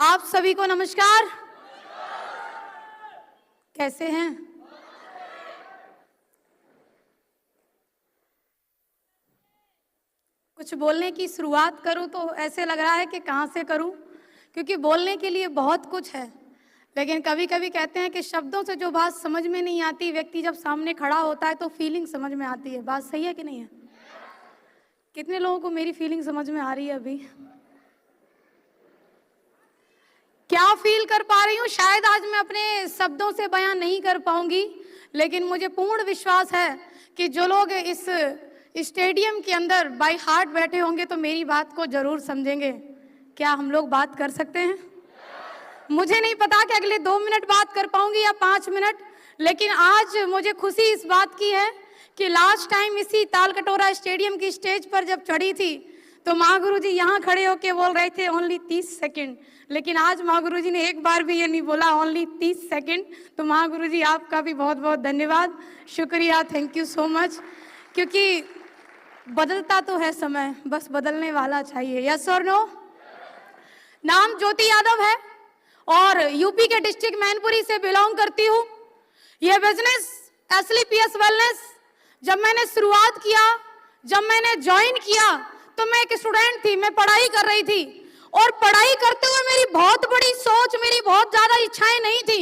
आप सभी को नमस्कार। कैसे हैं? कुछ बोलने की शुरुआत करूं तो ऐसे लग रहा है कि कहां से करूं, क्योंकि बोलने के लिए बहुत कुछ है, लेकिन कभी कभी कहते हैं कि शब्दों से जो बात समझ में नहीं आती, व्यक्ति जब सामने खड़ा होता है तो फीलिंग समझ में आती है। बात सही है कि नहीं है? कितने लोगों को मेरी फीलिंग समझ में आ रही है? अभी क्या फील कर पा रही हूँ शायद आज मैं अपने शब्दों से बयान नहीं कर पाऊंगी, लेकिन मुझे पूर्ण विश्वास है कि जो लोग इस स्टेडियम के अंदर बाय हार्ट बैठे होंगे तो मेरी बात को जरूर समझेंगे। क्या हम लोग बात कर सकते हैं? मुझे नहीं पता कि अगले 2 मिनट बात कर पाऊंगी या 5 मिनट, लेकिन आज मुझे खुशी इस बात की है कि लास्ट टाइम इसी तालकटोरा स्टेडियम की स्टेज पर जब चढ़ी थी तो माँ गुरु जी यहाँ खड़े होके बोल रहे थे ओनली 30 सेकंड, लेकिन आज माँ गुरु जी ने एक बार भी ये नहीं बोला ओनली 30 सेकंड। तो माँ गुरु जी आपका भी बहुत बहुत धन्यवाद, शुक्रिया, थैंक यू सो मच। क्योंकि बदलता तो है समय, बस बदलने वाला चाहिए। यस और नो? नाम ज्योति यादव है और यूपी के डिस्ट्रिक्ट मैनपुरी से बिलोंग करती हूँ। यह बिजनेस एसलीपीएस वेलनेस जब मैंने शुरुआत किया, जब मैंने ज्वाइन किया तो मैं एक स्टूडेंट थी, मैं पढ़ाई कर रही थी और पढ़ाई करते हुए मेरी बहुत बड़ी सोच, मेरी बहुत ज्यादा इच्छाएं नहीं थी।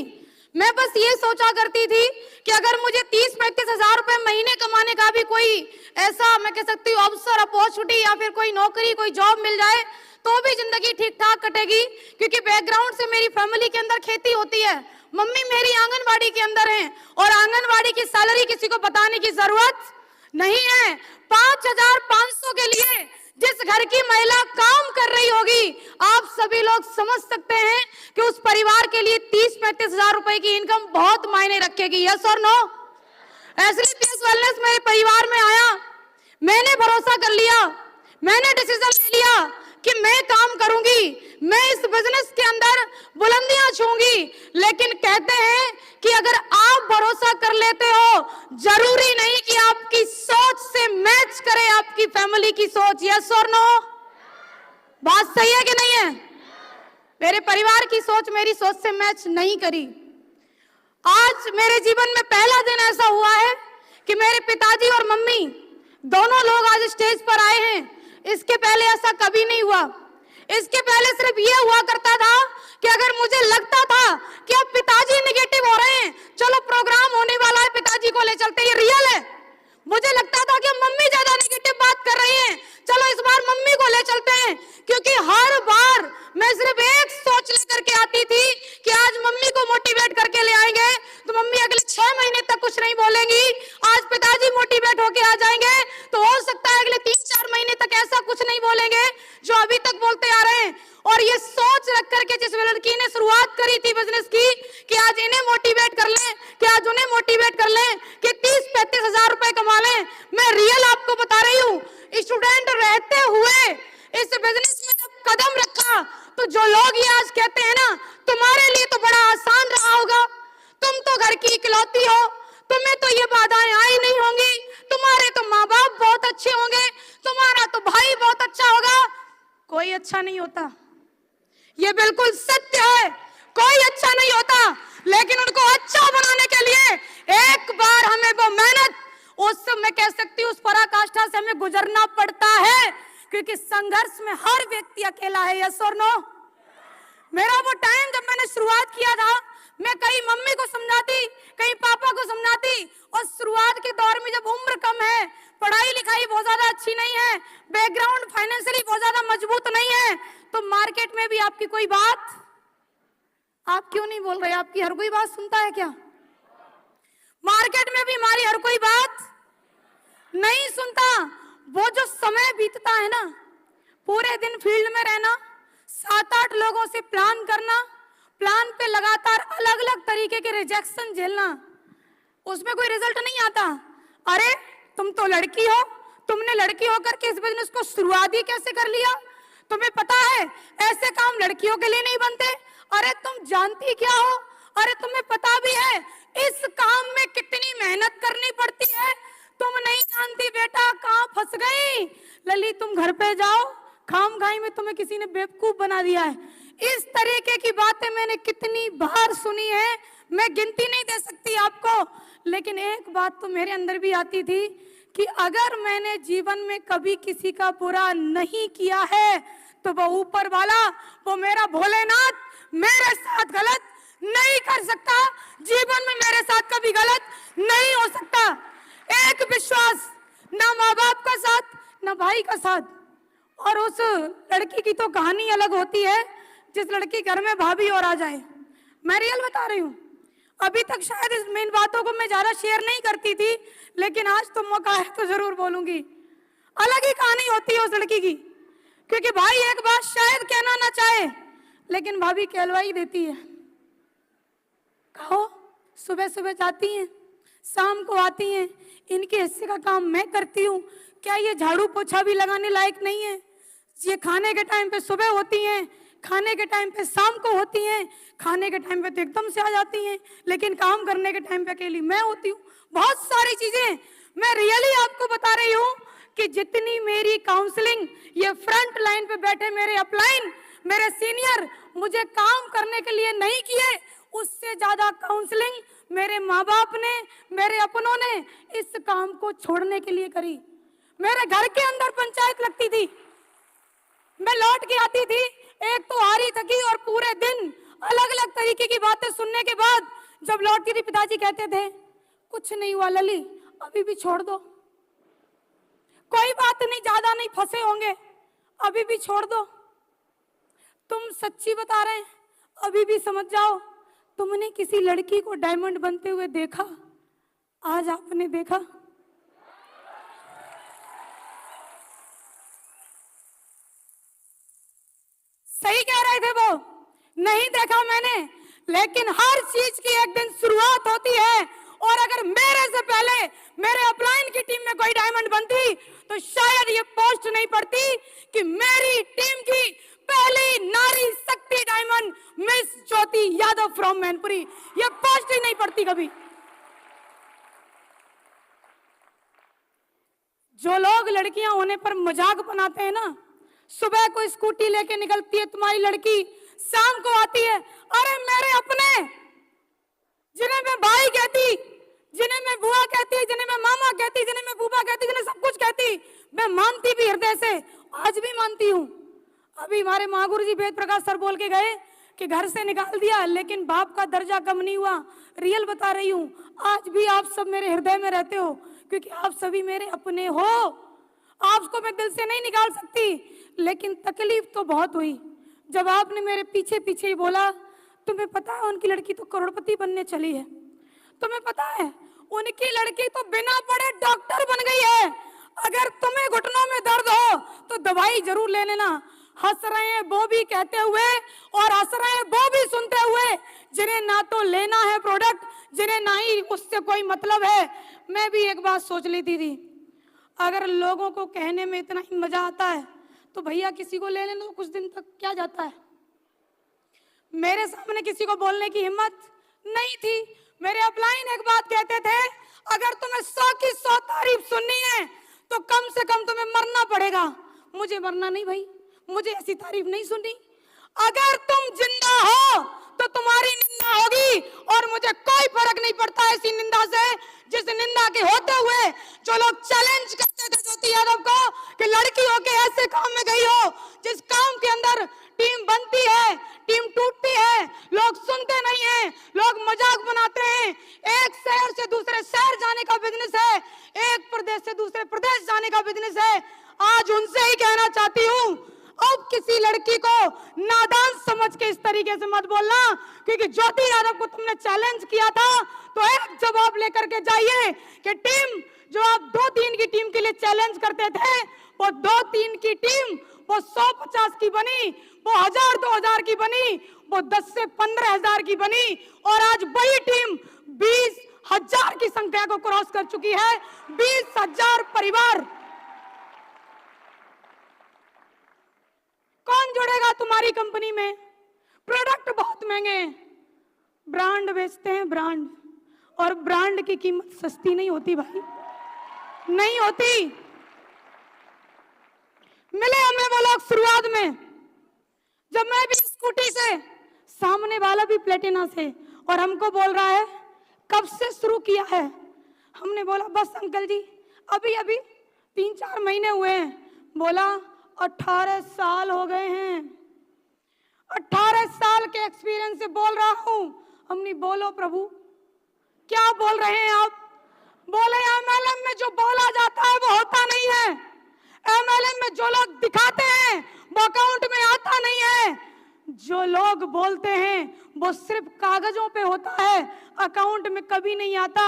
मैं बस ये सोचा करती थी कि अगर मुझे 30-35 हजार रुपए महीने कमाने का भी कोई ऐसा मैं कह सकती हूँ अवसर, अपॉर्चुनिटी या फिर कोई नौकरी, कोई जॉब मिल जाए तो भी जिंदगी ठीक ठाक कटेगी। क्योंकि बैकग्राउंड से मेरी फैमिली के अंदर खेती होती है, मम्मी मेरी आंगनवाड़ी के अंदर है और आंगनवाड़ी की सैलरी किसी को बताने की जरूरत नहीं है। 5,500 के लिए जिस घर की महिला काम कर रही होगी, आप सभी लोग समझ सकते हैं कि उस परिवार के लिए 30-35 हजार रुपए की इनकम बहुत मायने रखेगी। यस और नो? एसलीपीएस वेलनेस मेरे परिवार में आया, मैंने भरोसा कर लिया, मैंने डिसीजन ले लिया कि मैं काम करूंगी, मैं इस बिजनेस के अंदर बुलंदियां छूंगी। लेकिन कहते हैं कि अगर आप भरोसा कर लेते हो, जरूरी नहीं कि आपकी सोच से मैच करे आपकी फैमिली की सोच। यस और नो? बात सही है कि नहीं है? मेरे परिवार की सोच मेरी सोच से मैच नहीं करी। आज मेरे जीवन में पहला दिन ऐसा हुआ है कि मेरे पिताजी और मम्मी दोनों लोग आज स्टेज पर आए हैं। इसके पहले ऐसा कभी नहीं हुआ। इसके पहले सिर्फ ये हुआ करता था कि अगर मुझे लगता था कि अब पिताजी नेगेटिव हो रहे हैं, चलो प्रोग्राम होने वाला है, पिताजी को ले चलते, ये रियल है। मुझे लगता था कि मम्मी ज्यादा नेगेटिव बात कर रही हैं, चलो इस बार मम्मी को ले चलते हैं। क्योंकि हर बार मैं सिर्फ एक सोच लेकर के आती थी कि आज मम्मी को मोटिवेट करके ले आएंगे तो मम्मी अगले 6 महीने तक कुछ नहीं बोलेंगी। आज पिताजी मोटिवेट होके आ जाएंगे तो हो सकता है अगले 3-4 महीने तक ऐसा कुछ नहीं बोलेंगे जो अभी तक बोलते आ रहे हैं। और ये सोच रख करके जिस लड़की ने शुरुआत करी थी बिजनेस की कि आज इन्हें मोटिवेट कर लें, कि आज उन्हें मोटिवेट कर लें, कि 30-35 हजार रुपए कमा लें, मैं रियल आपको बता रही हूँ, स्टूडेंट रहते हुए इस बिजनेस में जब कदम रखा तो जो लोग ये आज कहते हैं ना तुम्हारे लिए तो बड़ा आसान रहा होगा, तुम तो घर की इकलौती हो, तुम्हें तो ये बाधाएं आई नहीं होंगी, तुम्हारे तो माँ बाप बहुत अच्छे होंगे, तुम्हारा तो भाई बहुत अच्छा होगा। कोई अच्छा नहीं होता, ये बिल्कुल सत्य है, कोई अच्छा नहीं होता। लेकिन उनको अच्छा बनाने के लिए एक बार हमें वो मेहनत, उस मैं कह सकती हूँ उस पराकाष्ठा से हमें गुजरना पड़ता है, क्योंकि संघर्ष में हर व्यक्ति अकेला है। यस और नो? मेरा वो टाइम जब मैंने शुरुआत किया था, मैं कहीं मम्मी को समझाती, कहीं पापा को समझाती, और शुरुआत के दौर में जब उम्र कम है, पढ़ाई लिखाई बहुत ज्यादा अच्छी नहीं है, बैकग्राउंड फाइनेंशियली बहुत ज्यादा मजबूत नहीं है, तो मार्केट में भी आपकी कोई बात, आप क्यों नहीं बोल रहे? आपकी हर कोई बात सुनता है क्या? मार्केट में भी हमारी हर कोई बात नहीं सुनता। वो जो समय बीतता है ना, पूरे दिन फील्ड में रहना, 7-8 लोगों से प्लान करना, प्लान पे लगातार अलग अलग तरीके के रिजेक्शन झेलना, उसमें कोई रिजल्ट नहीं आता। अरे तुम तो लड़की हो, तुमने लड़की होकर के इस बिजनेस को शुरुआत ही कैसे कर लिया? तुम्हें पता है ऐसे काम लड़कियों के लिए नहीं बनते। अरे तुम जानती क्या हो? अरे तुम्हें पता भी है इस काम में कितनी मेहनत करनी पड़ती है? तुम नहीं जानती बेटा, कहाँ फंस गई लली। तुम घर पे जाओ, खाम खाई में तुम्हें किसी ने बेवकूफ बना दिया है। इस तरीके की बातें मैंने कितनी बार सुनी है, मैं गिनती नहीं दे सकती आपको। लेकिन एक बात तो मेरे अंदर भी आती थी कि अगर मैंने जीवन में कभी किसी का बुरा नहीं किया है तो वो ऊपर वाला, वो मेरा भोलेनाथ मेरे साथ गलत नहीं कर सकता। जीवन में मेरे साथ कभी गलत नहीं हो सकता। एक विश्वास, ना माँ बाप का साथ, ना भाई का साथ। और उस लड़की की तो कहानी अलग होती है जिस लड़की घर में भाभी और आ जाए। मैं रियल बता रही हूँ। अभी तक शायद इस मेन बातों को मैं ज्यादा शेयर नहीं करती थी, लेकिन आज तो मौका है तो जरूर बोलूंगी। अलग ही कहानी होती है उस लड़की की, क्योंकि भाई एक बात शायद कहना ना चाहे, लेकिन भाभी कहलवाई देती है। कहो, सुबह सुबह जाती हैं, शाम को आती हैं, इनके हिस्से का काम मैं करती हूँ। क्या ये झाड़ू पोछा भी लगाने लायक नहीं है? ये खाने के टाइम पे सुबह होती हैं, खाने के टाइम पे शाम को होती हैं, खाने के टाइम पे तो एकदम से आ जाती हैं, लेकिन काम करने के टाइम पे अकेली मैं होती हूँ। बहुत सारी चीजें मैं रियली आपको बता रही हूँ कि जितनी मेरी काउंसलिंग ये फ्रंट लाइन पे बैठे मेरे अपलाइन, मेरे सीनियर मुझे काम करने के लिए नहीं किए, उससे ज्यादा काउंसलिंग मेरे माँ बाप ने, मेरे अपनों ने इस काम को छोड़ने के लिए करी। मेरे घर के अंदर पंचायत लगती थी, मैं लौट के आती थी, एक तो हारी थकी और पूरे दिन अलग अलग तरीके की बातें सुनने के बाद जब लौटती थी, पिताजी कहते थे कुछ नहीं हुआ लली, अभी भी छोड़ दो, कोई बात नहीं, ज्यादा नहीं फंसे होंगे, अभी भी छोड़ दो। तुम सच्ची बता रहे हैं, अभी भी समझ जाओ। तुमने किसी लड़की को डायमंड बनते हुए देखा? आज आपने देखा? सही कह रहे थे वो, नहीं देखा मैंने। लेकिन हर चीज की एक दिन शुरुआत होती है, और अगर मेरे से पहले मेरे अपलाइन की टीम में कोई डायमंड बनती तो शायद ये पोस्ट नहीं पड़ती कि मेरी टीम की पहली नारी शक्ति diamond miss Jyoti Yadav from Mainpuri, ये पोस्ट ही नहीं पड़ती कभी। जो लोग लड़कियां होने पर मजाक बनाते हैं ना, सुबह को स्कूटी लेके निकलती है तुम्हारी लड़की, शाम को आती है, अरे मेरे अपने, जिन्हें मैं भाई कहती, जिन्हें मैं बुआ कहती, जिन्हें मैं मामा कहती, जिन्हें मैं बूबा कहती, जिन्हें सब कुछ कहती, मैं मानती भी हृदय से, आज भी मानती हूँ। अभी हमारे महागुरु जी वेद प्रकाश सर बोल के गए कि घर से निकाल दिया लेकिन बाप का दर्जा कम नहीं हुआ। रियल बता रही हूँ, आज भी आप सब मेरे हृदय में रहते हो, क्योंकि आप सभी मेरे अपने हो। आपको मैं दिल से नहीं निकाल सकती, लेकिन तकलीफ तो बहुत हुई जब आपने मेरे पीछे पीछे ही बोला, तुम्हें पता है उनकी लड़की तो करोड़पति बनने चली है, तुम्हें पता है उनकी लड़की तो बिना पढ़े डॉक्टर बन गई है, अगर तुम्हें घुटनों में दर्द हो तो दवाई जरूर ले लेना। हंस रहे हैं वो भी कहते हुए और हंस रहे हैं वो भी सुनते हुए, जिन्हें ना तो लेना है प्रोडक्ट, जिन्हें ना ही उससे कोई मतलब है। मैं भी एक बात सोच लेती थी, अगर लोगों को कहने में इतना ही मजा आता है तो भैया किसी को ले लेना तो कुछ दिन तक क्या जाता है। मेरे सामने किसी को बोलने की हिम्मत नहीं थी। मेरे अपलाइन एक बात कहते थे, अगर तुम्हें 100 की 100 तारीफ सुननी है तो कम से कम तुम्हें मरना पड़ेगा। मुझे मरना नहीं भाई, मुझे ऐसी तारीफ नहीं सुननी। अगर तुम जिंदा हो तो तुम्हारी निंदा होगी, और मुझे कोई फर्क नहीं पड़ता ऐसी निंदा से, जिस निंदा के होते हुए जो लोग चैलेंज करते थे ज्योति यादव को कि लड़की होके ऐसे काम में गई हो, जिस काम के अंदर टीम बनती है, टीम टूटती है, लोग सुनते नहीं हैं, लोग मजाक बनाते हैं। एक शहर से दूसरे शहर जाने का बिजनेस है, एक प्रदेश से दूसरे प्रदेश जाने का बिजनेस है। आज उनसे ही कहना चाहती हूँ, अब किसी लड़की को नादान समझ के इस तरीके से मत बोलना, क्योंकि ज्योति यादव को तुमने चैलेंज किया था तो एक जवाब लेकर के जाइए कि टीम जो आप 2-3 की टीम के लिए चैलेंज करते थे, वो 2-3 की टीम वो 100-50 की बनी, वो 1000-2000 की बनी, वो 10 से 15,000 की बनी, और आज वही टीम 20,000 की संख्या को क्रॉस कर चुकी है। 20,000 परिवार। कौन जुड़ेगा तुम्हारी कंपनी में? प्रोडक्ट बहुत महंगे हैं, ब्रांड बेचते हैं, ब्रांड, और ब्रांड की कीमत सस्ती नहीं होती भाई, नहीं होती। मिले हमें वो लोग शुरुआत में, जब मैं भी इस स्कूटी से, सामने वाला भी प्लेटिना से, और हमको बोल रहा है कब से शुरू किया है। हमने बोला बस अंकल जी अभी अभी 3-4 महीने हुए हैं। बोला 18 साल हो गए हैं, 18 साल के एक्सपीरियंस से बोल रहा हूं। हमने बोलो प्रभु क्या बोल रहे हैं आप? बोले एमएलएम में जो बोला जाता है वो होता नहीं है, एमएलएम में जो लोग दिखाते हैं वो अकाउंट में आता नहीं है, जो लोग बोलते हैं वो सिर्फ कागजों पे होता है, अकाउंट में कभी नहीं आता।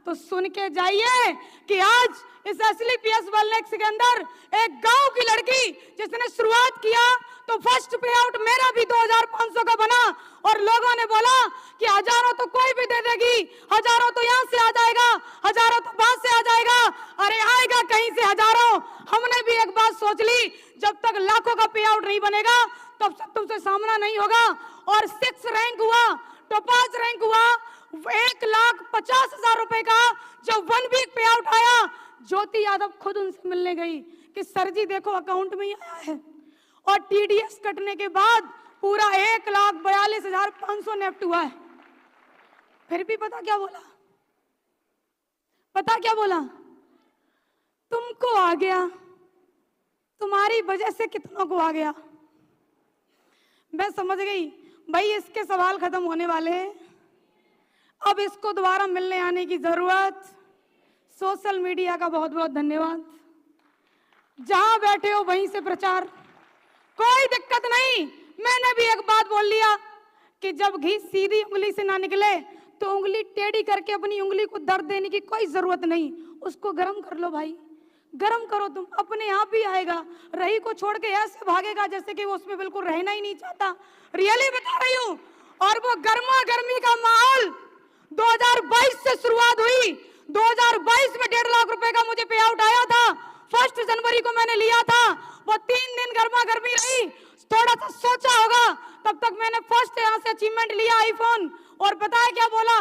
तो सुन के जाइए कि आज इस एसलीपीएस वेलनेस के अंदर एक गांव की लड़की जिसने शुरुआत किया तो फर्स्ट पे आउट मेरा भी 2500 का बना, और लोगों ने बोला कि हजारों तो कोई भी दे देगी, हजारों तो यहाँ से आ जाएगा, हजारों तो बाहर से आ जाएगा। अरे आएगा कहीं से हजारों। हमने भी एक बात सोच ली, जब तक लाखों का पे आउट नहीं बनेगा तब तक तुमसे सामना नहीं होगा। और 6 रैंक हुआ, टॉपाज रैंक हुआ, 1,50,000 रुपए का जब 1 वीक पे आउट आया, ज्योति यादव खुद उनसे मिलने गई कि सर जी देखो अकाउंट में ही आया है, और टीडीएस कटने के बाद पूरा 1,42,500 नेफ्ट हुआ है। फिर भी पता क्या बोला? पता क्या बोला? तुमको आ गया, तुम्हारी वजह से कितनों को आ गया। मैं समझ गई भाई इसके सवाल खत्म होने वाले हैं, अब इसको दोबारा मिलने आने की जरूरत। सोशल मीडिया का बहुत बहुत धन्यवाद, जहां बैठे हो वहीं से प्रचार, कोई दिक्कत नहीं। मैंने भी एक बात बोल लिया कि जब घी सीधी उंगली से ना निकले तो उंगली टेढ़ी करके अपनी उंगली को दर्द देने की कोई जरूरत नहीं, उसको गर्म कर लो भाई, गर्म करो, तुम अपने आप ही आएगा। रही को छोड़ के ऐसे भागेगा जैसे कि वो उसमें बिल्कुल रहना ही नहीं चाहता, रियली बता रही हूँ। और वो गर्मा गर्मी का माहौल 2022 से शुरुआत हुई, 2022 में 1.5 लाख रुपए का मुझे पे आउट आया था, 1 जनवरी को मैंने लिया था, वो 3 दिन गर्मा गर्मी रही, थोड़ा सा सोचा होगा, तब तक मैंने फर्स्ट यहाँ से अचीवमेंट लिया आईफोन। और पता है क्या बोला?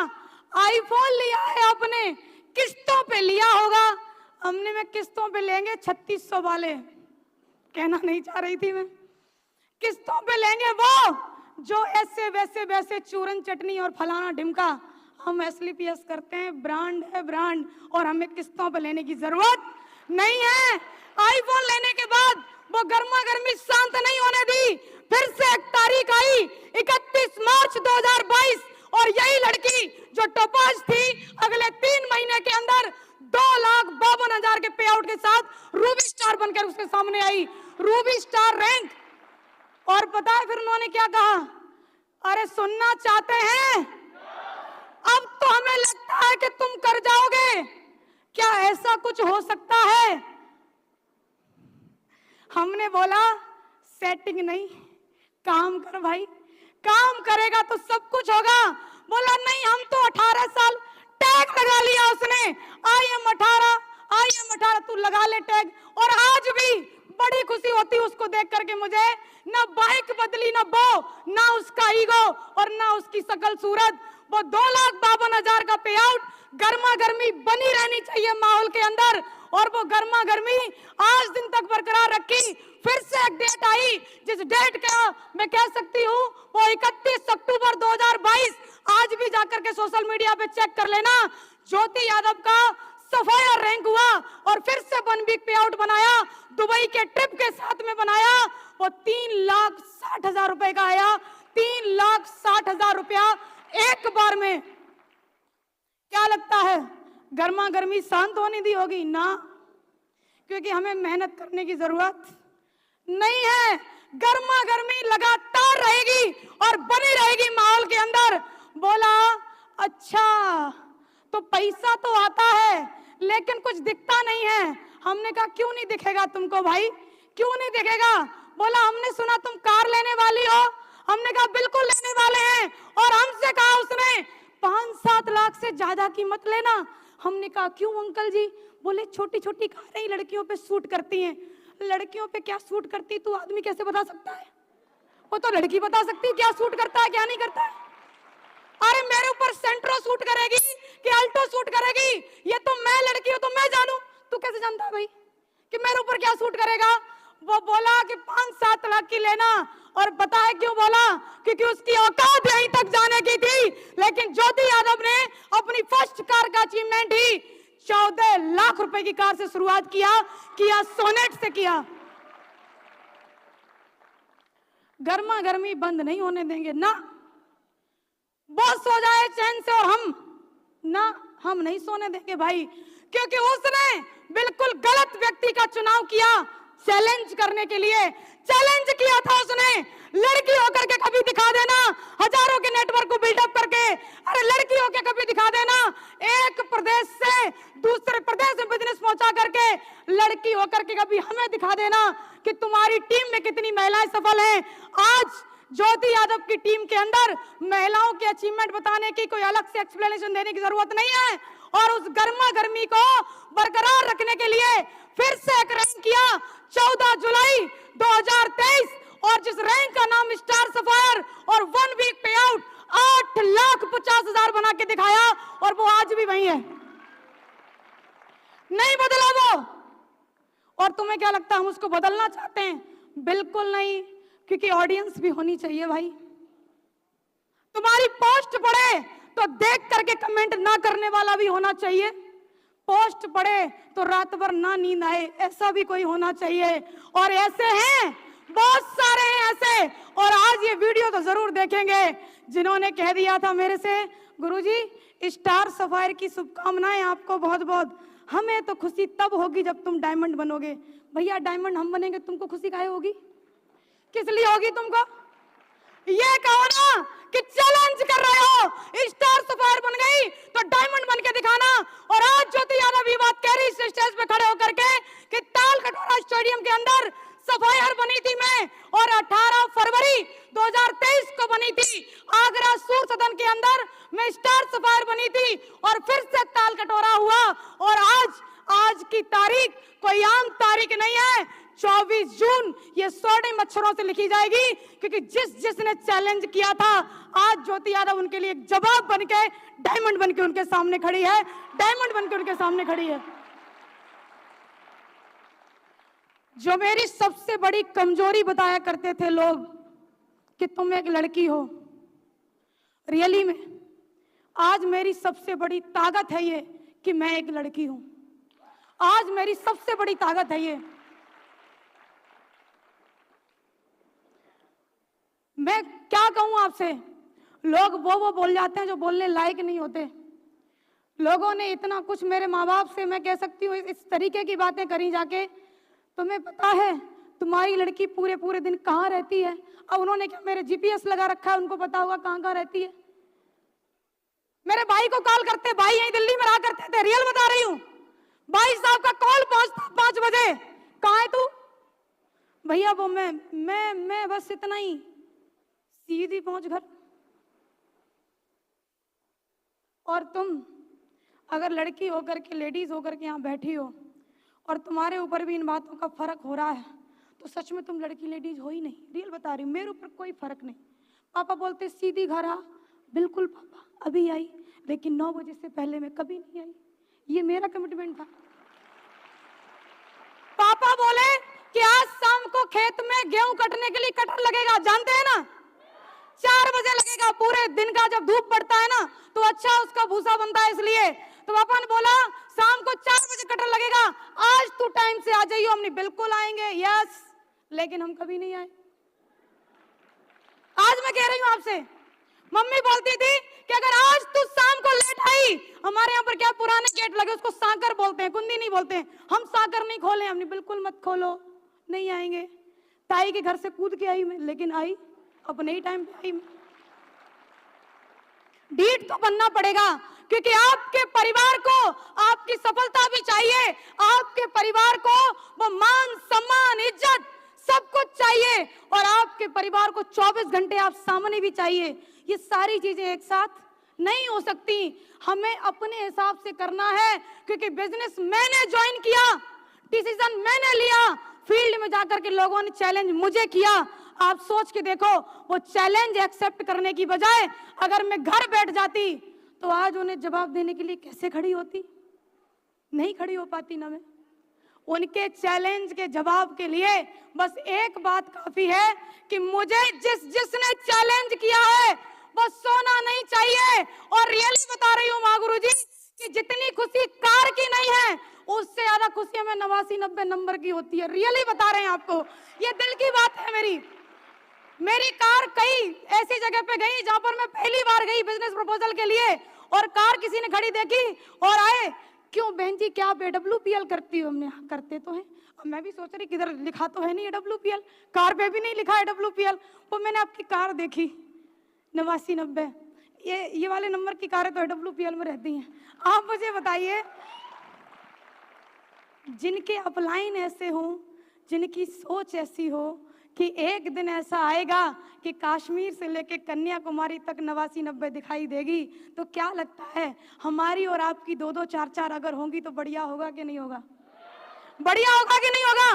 आईफोन लिया है आपने, किस्तों पे लिया होगा। हमने में किस्तों पे लेंगे 3600 वाले, कहना नहीं चाह रही थी मैं, किस्तों पे लेंगे वो जो ऐसे वैसे वैसे चूरन चटनी और फलाना ढिमका। हम एसलीपीएस करते हैं, ब्रांड है ब्रांड, और हमें किस्तों पे लेने की जरूरत नहीं है। आईफोन लेने के बाद वो गर्मा गर्मी शांत नहीं होने दी, फिर से एक तारीख आई 31 मार्च 2022, और यही लड़की जो टॉपाज थी अगले 3 महीने के अंदर 2,52,000 के पे आउट के साथ रूबी स्टार बनकर उसके सामने आई, रूबी स्टार रैंक। और पता है फिर उन्होंने क्या कहा? अरे सुनना चाहते हैं? अब तो हमें लगता है कि तुम कर जाओगे, क्या ऐसा कुछ हो सकता है? हमने बोला सेटिंग नहीं, काम कर भाई, काम करेगा तो सब कुछ होगा। बोला नहीं, हम तो 18 साल, टैग लगा लिया उसने, आई एम 18, तू लगा ले टैग। और आज भी बड़ी खुशी होती उसको देख करके मुझे, ना बाइक बदली, ना वो, ना उसका ईगो और ना उसकी शकल सूरत। वो 2,52,000 का पे आउट, गर्मा गर्मी बनी रहनी चाहिए माहौल के अंदर, और वो गर्मा गर्मी आज दिन तक बरकरार रखी। फिर से एक डेट आई, जिस डेट का मैं कह सकती हूँ वो 31 अक्टूबर 2022, आज भी जाकर के सोशल मीडिया पे चेक कर लेना, ज्योति यादव का सफायर रैंक हुआ, और फिर से 1 वीक पे आउट बनाया, दुबई के ट्रिप के साथ में बनाया, वो 3,60,000 रुपए का आया, 3,60,000 रुपया एक बार में। क्या लगता है गर्मा गर्मी शांत होने दी होगी? ना, क्योंकि हमें मेहनत करने की जरूरत नहीं है, गर्मा गर्मी लगातार रहेगी और बनी रहेगी माहौल के अंदर। बोला अच्छा तो पैसा तो आता है लेकिन कुछ दिखता नहीं है। हमने कहा क्यों नहीं दिखेगा तुमको भाई, क्यों नहीं दिखेगा? बोला हमने सुना तुम कार लेने वाली हो। हमने कहा बिल्कुल लेने वाले हैं, और हमसे कहा उसने 5-7 लाख से ज्यादा की मत लेना। हमने कहा क्यों अंकल जी? बोले छोटी छोटी कारें ही लड़कियों पे सूट करती हैं। लड़कियों पे क्या सूट करती तू आदमी कैसे बता सकता है? वो तो लड़की बता सकती है क्या सूट करता है क्या नहीं करता है। अरे मेरे ऊपर सेंट्रो सूट करेगी कि अल्टो सूट करेगी, ये तो मैं लड़की हूं तो मैं जानू, तू कैसे जानता है भाई कि मेरे ऊपर क्या सूट करेगा? वो बोला कि 5-7 लाख की लेना, और पता है क्यों बोला? क्योंकि उसकी औकात यहीं तक जाने की थी। लेकिन ज्योति यादव ने अपनी फर्स्ट कार का अचीवमेंट ही 14 लाख रुपए की कार से शुरुआत किया सोनेट से किया। गर्मा गर्मी बंद नहीं होने देंगे ना, बस हो जाए चैन से, और हम नहीं सोने देंगे भाई, क्योंकि उसने बिल्कुल गलत व्यक्ति का चुनाव किया चैलेंज करने के लिए। चैलेंज किया था उसने, लड़की होकर के कभी दिखा देना, हजारों के नेटवर्क को बिल्डअप करके, अरे लड़की होकर कभी दिखा देना, एक प्रदेश से दूसरे प्रदेश में बिजनेस पहुंचा करके लड़की होकर के कभी हमें दिखा देना कि तुम्हारी टीम में कितनी महिलाएं सफल हैं। आज ज्योति यादव की टीम के अंदर महिलाओं के अचीवमेंट बताने की कोई अलग से एक्सप्लेनेशन देने की जरूरत नहीं है, और उस गर्मा गर्मी को बरकरार रखने के लिए फिर से एक रैंक किया 14 जुलाई 2023, और जिस रैंक का नाम स्टार सफायर, और 1 वीक पे आउट 8,50,000 बना के दिखाया, और वो आज भी वही है, नहीं बदला वो। और तुम्हें क्या लगता है हम उसको बदलना चाहते हैं? बिल्कुल नहीं, क्योंकि ऑडियंस भी होनी चाहिए भाई। तुम्हारी पोस्ट पढ़े तो देख करके कमेंट ना करने वाला भी होना चाहिए, पोस्ट पढ़े तो रात भर ना नींद आए ऐसा भी कोई होना चाहिए। और ऐसे हैं, बहुत सारे हैं ऐसे, और आज ये वीडियो तो जरूर देखेंगे जिन्होंने कह दिया था मेरे से, गुरुजी स्टार सफायर की शुभकामनाएं आपको बहुत बहुत, हमें तो खुशी तब होगी जब तुम डायमंड बनोगे। भैया डायमंड हम बनेंगे, तुमको खुशी काहे होगी? किस लिए होगी तुमको? ये कहो ना कि चैलेंज कर रहे हो, स्टार सफायर बन गई तो डायमंड बन के दिखाना। और आज ज्योति यादव ये बात कह रही इस स्टेज पे खड़े होकर के कि ताल कटोरा स्टेडियम के अंदर सफायर बनी थी मैं, और 18 फरवरी 2023 को बनी थी आगरा सूर सदन के अंदर मैं स्टार सफायर बनी थी, और फिर से ताल कटोरा हुआ। और आज की तारीख कोई आम तारीख नहीं है, 24 जून ये स्वर्णिम अक्षरों से लिखी जाएगी, क्योंकि जिसने चैलेंज किया था आज ज्योति यादव उनके लिए एक जवाब बनके डायमंड बनके उनके सामने खड़ी है, डायमंड बनके उनके सामने खड़ी है। जो मेरी सबसे बड़ी कमजोरी बताया करते थे लोग कि तुम एक लड़की हो, रियली में आज मेरी सबसे बड़ी ताकत है ये कि मैं एक लड़की हूं। आज मेरी सबसे बड़ी ताकत है ये। मैं क्या कहूं आपसे, लोग वो बोल जाते हैं जो बोलने लायक नहीं होते। लोगों ने इतना कुछ मेरे माँ बाप से, मैं कह सकती हूँ, इस तरीके की बातें करी जाके, तुम्हें पता है तुम्हारी लड़की पूरे दिन कहाँ रहती है? अब उन्होंने क्या मेरे जीपीएस लगा रखा है, उनको पता होगा कहाँ रहती है। मेरे भाई को कॉल करते, भाई यहीं दिल्ली में रहा करते थे, रियल बता रही हूँ, भाई साहब का कॉल पहुंचता 5 बजे, कहाँ है तू? भैया वो मैं बस इतना ही, सीधी पहुंच घर। और तुम अगर लड़की होकर के, लेडीज होकर के यहाँ बैठी हो और तुम्हारे ऊपर भी इन बातों का फर्क हो रहा है, तो सच में तुम लड़की लेडीज हो ही नहीं। रियल बता रही हूँ, मेरे ऊपर कोई फर्क नहीं। पापा बोलते सीधी घर आ, बिल्कुल पापा अभी आई, लेकिन 9 बजे से पहले मैं कभी नहीं आई, ये मेरा कमिटमेंट था। पापा बोले कि आज शाम को खेत में गेहूं कटने के लिए कटर लगेगा, जानते हैं ना, 4 बजे लगेगा। पूरे दिन का जब धूप पड़ता है ना तो अच्छा उसका भूसा बनता है, इसलिए तो पापा ने बोला शाम को 4 बजे कटर लगेगा, आज तू टाइम से आ जाइयो। हमने बिल्कुल आएंगे, यस, लेकिन हम कभी नहीं आए। आज मैं कह रही हूं आपसे, मम्मी बोलती थी कि अगर आज तू शाम को लेट आई, हमारे यहाँ पर क्या पुराने गेट लगे उसको सांकर बोलते हैं, कुंदी नहीं बोलते हैं, हम सांकर नहीं खोले। हमने बिल्कुल मत खोलो, नहीं आएंगे। ताई के घर से कूद के आई मैं, लेकिन आई अपने ही टाइम पे आई। ढीठ तो बनना पड़ेगा, क्योंकि आपके परिवार को आपकी सफलता भी चाहिए, आपके परिवार को वो मान सम्मान इज्जत सब कुछ चाहिए, और आपके परिवार को 24 घंटे आप सामने भी चाहिए। ये सारी चीजें एक साथ नहीं हो सकती, हमें अपने हिसाब से करना है, क्योंकि बिजनेस मैंने ज्वाइन किया, डिसीजन मैंने लिया, फील्ड में जाकर के लोगों ने चैलेंज मुझे किया। आप सोच के देखो, वो चैलेंज एक्सेप्ट करने की बजाय अगर मैं घर बैठ जाती तो आज उन्हें जवाब देने के लिए कैसे खड़ी होती? नहीं खड़ी हो पाती ना मैं। उनके चैलेंज के जवाब के लिए बस एक बात काफी है कि मुझे जिसने चैलेंज किया है वो सोना नहीं चाहिए। और रियली बता रही हूँ माँ गुरु जी कि जितनी खुशी कार की नहीं है उससे ज्यादा खुशी हमें 89-90 नंबर की होती है। रियली बता रहे हैं आपको, ये दिल की बात है। मेरी कार कई ऐसी जगह पे गई जहां पर मैं पहली बार गई बिजनेस प्रपोजल के लिए, और कार किसी ने खड़ी देखी और आए, क्यों बहन जी क्या आप AWPL करती हो? हमने करते तो हैं। अब मैं भी सोच रही किधर लिखा तो है नहीं AWPL, कार पे भी नहीं लिखा AWPL। तो मैंने आपकी कार देखी 89-90, ये वाले नंबर की कारें तो AWPL में रहती हैं। आप मुझे बताइए, जिनके अपलाइन ऐसे हो, जिनकी सोच ऐसी हो कि एक दिन ऐसा आएगा कि कश्मीर से लेके कन्याकुमारी तक 89-90 दिखाई देगी, तो क्या लगता है हमारी और आपकी 2-2, 4-4 अगर होंगी तो बढ़िया होगा कि नहीं होगा? बढ़िया होगा कि नहीं होगा?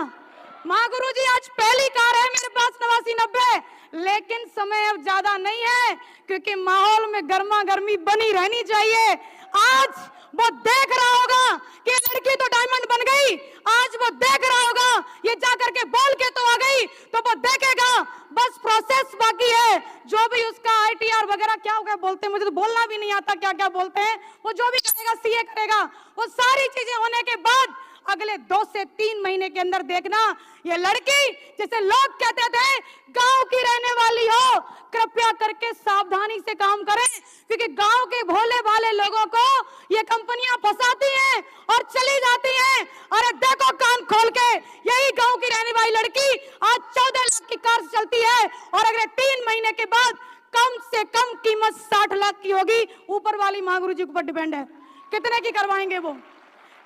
माँ गुरु जी आज पहली कार है मेरे पास 89-90, लेकिन समय अब ज्यादा नहीं है क्योंकि माहौल में गर्मा गर्मी बनी रहनी चाहिए। आज वो देख रहा होगा कि लड़की तो डायमंड बन गई, आज वो देख रहा होगा ये जाकर के बोल के तो आ गई, तो वो देखेगा। बस प्रोसेस बाकी है, जो भी उसका ITR वगैरह क्या हो गया बोलते हैं, मुझे तो बोलना भी नहीं आता क्या क्या बोलते हैं, वो जो भी करेगा CA करेगा। वो सारी चीजें होने के बाद अगले 2 से 3 महीने के अंदर देखना ये लड़की, जैसे लोग कहते थे गांव की रहने वाली हो, कृपया करके सावधानी से काम करें क्योंकि गांव के भोले भाले लोगों को ये कंपनियां फंसाती हैं और चली जाती हैं। अरे देखो कान खोल के, यही गांव की रहने वाली लड़की आज 14 लाख की कार से चलती है और अगले 3 महीने के बाद कम से कम कीमत 60 लाख की होगी। ऊपर वाली माँ गुरु जी के ऊपर डिपेंड है कितने की करवाएंगे वो।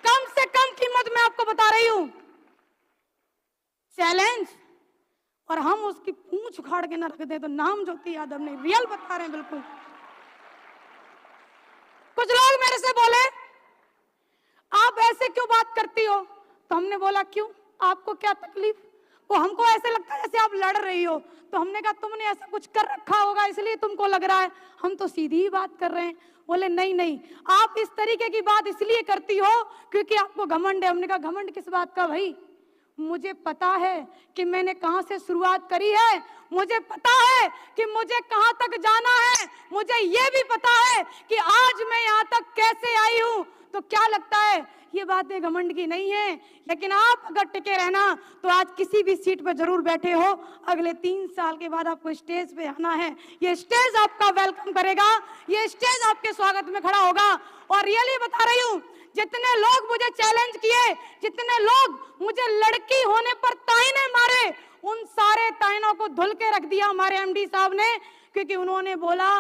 कम से कम कीमत मैं आपको बता रही हूं, चैलेंज, और हम उसकी पूंछ उखाड़ के ना रख दे तो नाम ज्योति यादव नहीं। रियल बता रहे हैं बिल्कुल। कुछ लोग मेरे से बोले आप ऐसे क्यों बात करती हो, तो हमने बोला क्यों, आपको क्या तकलीफ? वो हमको ऐसे लगता है जैसे आप लड़ रही हो, तो हमने कहा तुमने ऐसा कुछ कर रखा होगा इसलिए तुमको लग रहा है, हम तो सीधी ही बात कर रहे हैं। बोले नहीं नहीं, आप इस तरीके की बात इसलिए करती हो क्योंकि आपको घमंड है। हमने कहा घमंड किस बात का भाई? मुझे पता है कि मैंने कहां से शुरुआत करी है, मुझे पता है कि मुझे कहां तक जाना है, मुझे ये भी पता है कि आज मैं यहां तक कैसे आई हूं। तो क्या लगता है ये बातें घमंड की नहीं है? लेकिन आप अगर टिके रहना तो आज किसी भी सीट पर जरूर बैठे हो, अगले 3 साल के बाद आपको स्टेज पे आना है, ये स्टेज आपका वेलकम करेगा, ये स्टेज आपके स्वागत में खड़ा होगा। और रियली बता रही हूँ, जितने लोग मुझे चैलेंज किए, जितने लोग मुझे लड़की होने पर ताइने मारे, उन सारे ताइनों को धुल के रख दिया हमारे MD साहब ने, क्योंकि उन्होंने बोला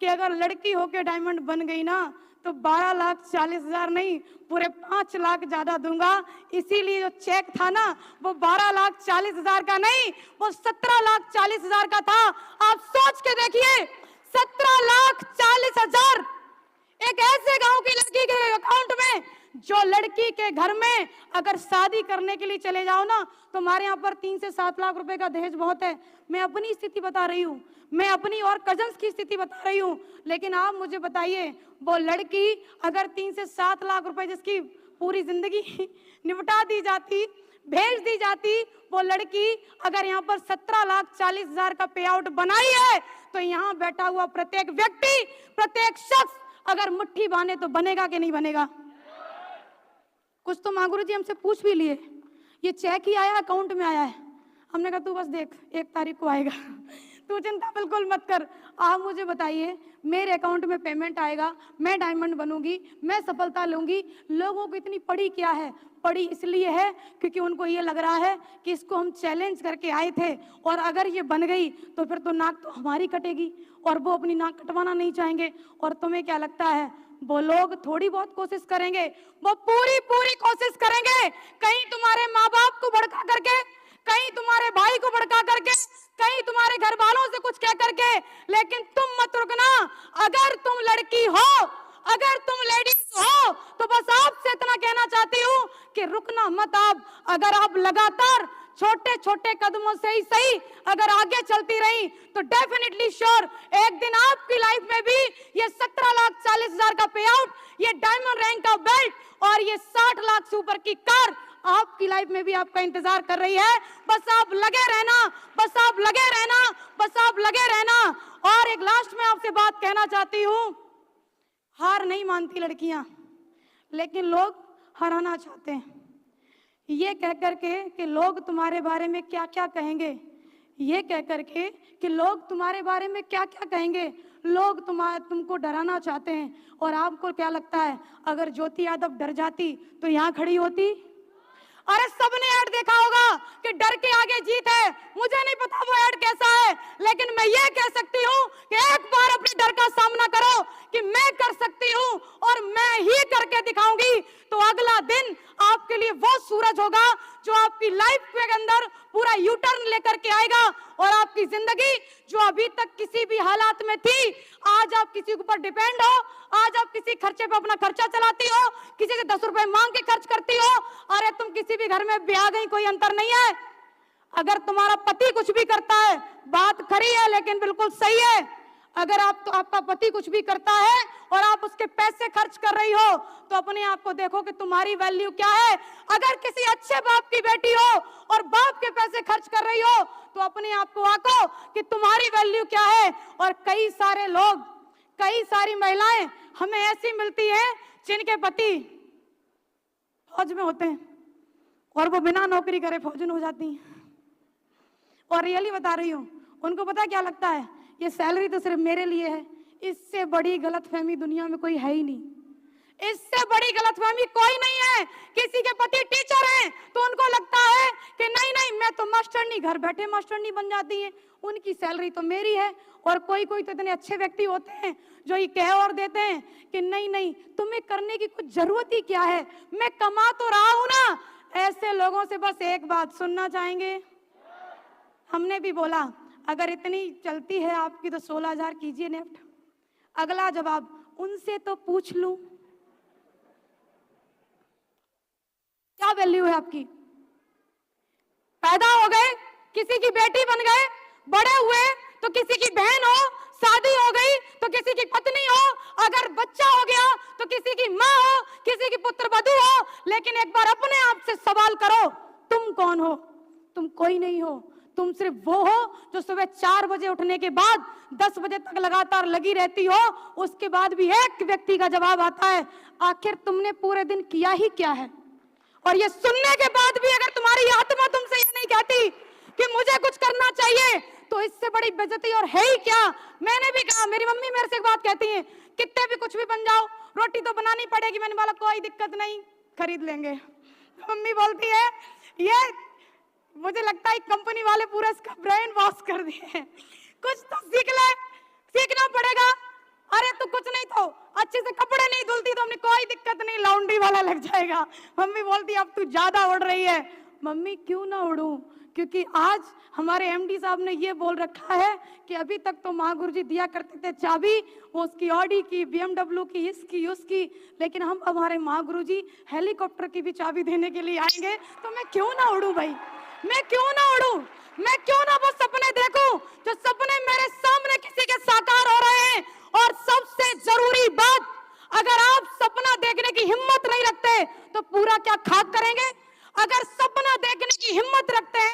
कि अगर लड़की होके डायमंड बन गई ना तो 12,40,000 नहीं, पूरे 5 लाख ज्यादा दूंगा। इसीलिए जो चेक था ना वो 12,40,000 का नहीं, वो 17,40,000 का था। आप सोच के देखिए, 17,40,000 एक ऐसे गांव की लड़की के अकाउंट में, जो लड़की के घर में अगर शादी करने के लिए चले जाओ ना तो हमारे यहाँ पर 3 से 7 लाख रुपए का दहेज बहुत है। मैं अपनी स्थिति बता रही हूँ, मैं अपनी और कजन्स की स्थिति बता रही हूँ। लेकिन आप मुझे बताइए, वो लड़की अगर 3 से 7 लाख रुपए जिसकी पूरी जिंदगी निपटा दी जाती, भेज दी जाती, वो लड़की अगर यहाँ पर 17,40,000 का पे आउट बनाई है, तो यहाँ बैठा हुआ प्रत्येक व्यक्ति, प्रत्येक शख्स अगर मुट्ठी बांधे तो बनेगा कि नहीं बनेगा? कुछ तो माँ गुरु जी हमसे पूछ भी लिए, ये चेक ही आया अकाउंट में आया है? हमने कहा तू बस देख 1 तारीख को आएगा, तू चिंता बिल्कुल मत कर। आप मुझे बताइए, मेरे अकाउंट में पेमेंट आएगा, मैं डायमंड बनूंगी, मैं सफलता लूंगी। लोगों को इतनी पड़ी क्या है? पड़ी इसलिए है क्योंकि उनको ये लग रहा है कि इसको हम चैलेंज करके आए थे और अगर ये बन गई तो फिर तो नाक तो हमारी कटेगी और वो अपनी नाक कटवाना नहीं चाहेंगे। और तुम्हें क्या लगता है वो लोग थोड़ी बहुत कोशिश करेंगे? वो पूरी पूरी कोशिश करेंगे। कहीं तुम्हारे माँ बाप को भड़का करके, कहीं तुम्हारे भाई को भड़का करके, कहीं तुम्हारे घर वालों से कुछ कह करके, लेकिन तुम मत रुकना। अगर तुम लड़की हो, अगर तुम लेडीज हो, तो बस आपसे इतना कहना चाहती हूँ कि रुकना मत। आप अगर आप लगातार छोटे छोटे कदमों से ही सही अगर आगे चलती रही तो डेफिनेटली श्योर एक दिन आपकी लाइफ में भी ये 17,40,000 का पे आउट, ये डायमंड रैंक का बेल्ट और ये 60 लाख से ऊपर की कार आपकी लाइफ में भी आपका इंतजार कर रही है। बस आप लगे रहना, बस आप लगे रहना, बस आप लगे रहना। और एक लास्ट में आपसे बात कहना चाहती हूं, हार नहीं मानती लड़कियां, लेकिन लोग हराना चाहते हैं। ये कह करके कि लोग तुम्हारे बारे में क्या क्या कहेंगे, ये कह करके कि लोग तुम्हारे बारे में क्या क्या कहेंगे, लोग तुमको डराना चाहते हैं। और आपको क्या लगता है, अगर ज्योति यादव डर जाती तो यहां खड़ी होती? अरे सबने ऐड देखा होगा कि डर के आगे जीत है। मुझे नहीं पता वो ऐड कैसा है, लेकिन मैं ये कह सकती हूँ कि एक बार अपने डर का सामना करो कि मैं कर सकती हूँ और मैं ही करके दिखाऊंगी। तो अगला दिन आपके लिए वो सूरज होगा जो आपकी लाइफ के अंदर पूरा यू टर्न लेकर के आएगा। और आपकी जिंदगी जो अभी तक किसी भी हालात में थी, आज आप किसी के ऊपर डिपेंड हो, आज आप किसी खर्चे पे अपना खर्चा चलाती हो, किसी से 10 रुपए मांग के खर्च करती हो। अरे तुम किसी भी घर में ब्याह गई, कोई अंतर नहीं है। अगर तुम्हारा पति कुछ भी करता है, बात खरी है लेकिन बिल्कुल सही है। अगर आपका पति कुछ भी करता है और आप उसके पैसे खर्च कर रही हो, तो अपने आप को देखो कि तुम्हारी वैल्यू क्या है। अगर किसी अच्छे बाप की बेटी हो और बाप के पैसे खर्च कर रही हो, तो अपने आप को आंको कि तुम्हारी वैल्यू क्या है। और कई सारे लोग, कई सारी महिलाएं हमें ऐसी मिलती हैं जिनके पति फौज में होते हैं और वो बिना नौकरी करे फौजन हो जाती हैं। और रियली बता रही हूं, उनको पता क्या लगता है, ये सैलरी तो सिर्फ मेरे लिए है। इससे बड़ी गलतफहमी दुनिया में कोई है ही नहीं, इससे बड़ी गलतफहमी कोई नहीं है। किसी के पति टीचर हैं तो उनको लगता है कि नहीं नहीं मैं तो मास्टरनी, घर बैठे मास्टरनी बन जाती हैं, उनकी सैलरी तो मेरी है। और कोई कोई तो इतने अच्छे व्यक्ति होते हैं जो ये कह और देते हैं कि नहीं नहीं तुम्हें करने की कुछ जरूरत ही क्या है, मैं कमा तो रहा हूं ना। ऐसे लोगों से बस एक बात सुनना चाहेंगे। हमने भी बोला अगर इतनी चलती है आपकी तो 16,000 कीजिए नेफ्ट। अगला जवाब, उनसे तो पूछ लूं क्या वैल्यू है आपकी। पैदा हो गए, किसी की बेटी बन गए, बड़े हुए तो किसी की बहन हो, शादी हो गई तो किसी की पत्नी हो, अगर बच्चा हो गया तो किसी की माँ हो, किसी की पुत्र वधू हो। लेकिन एक बार अपने आप से सवाल करो, तुम कौन हो? तुम कोई नहीं हो। तुम सिर्फ वो हो जो सुबह 4 बजे उठने के बाद 10 बजे तक लगातार लगी रहती हो। उसके बाद भी एक व्यक्ति का जवाब आता है, आखिर तुमने पूरे दिन किया ही क्या है। और ये सुनने के बाद भी अगर तुम्हारी आत्मा तुमसे ये नहीं कहती कि मुझे कुछ करना चाहिए, तो इससे बड़ी बेइज्जती और है ही क्या। मैंने भी कहा, मेरी मम्मी मेरे से एक बात कहती है, कितने भी कुछ भी बन जाओ, रोटी तो बनानी पड़ेगी। मैंने बोला कोई दिक्कत नहीं, खरीद लेंगे। मम्मी बोलती है ये मुझे लगता है कंपनी वाले पूरा इसका ब्रेन वॉश कर दिए हैं, कुछ तो सीख ले, सीखना पड़ेगा। अरे तो कुछ नहीं तो अच्छे से कपड़े नहीं धुलती तो हमने कोई दिक्कत नहीं, लॉन्ड्री वाला लग जाएगा। मम्मी बोलती अब तू ज्यादा उड़ रही है। मम्मी क्यों ना उड़ूं, क्योंकि आज हमारे एमडी साहब ने ये बोल रखा है कि अभी तक तो महागुरु जी दिया करते थे चाबी, वो उसकी ऑडी की, BMW की, इसकी उसकी, लेकिन हम हमारे महागुरु जी हेलीकॉप्टर की भी चाबी देने के लिए आएंगे। तो मैं क्यों ना उड़ूं भाई, मैं क्यों ना उड़ूं, मैं क्यों ना वो सपने देखूं जो सपने मेरे सामने किसी के साकार हो रहे हैं। और सबसे जरूरी बात, अगर आप सपना देखने की हिम्मत नहीं रखते तो पूरा क्या खाक करेंगे। अगर सपना देखने की हिम्मत रखते हैं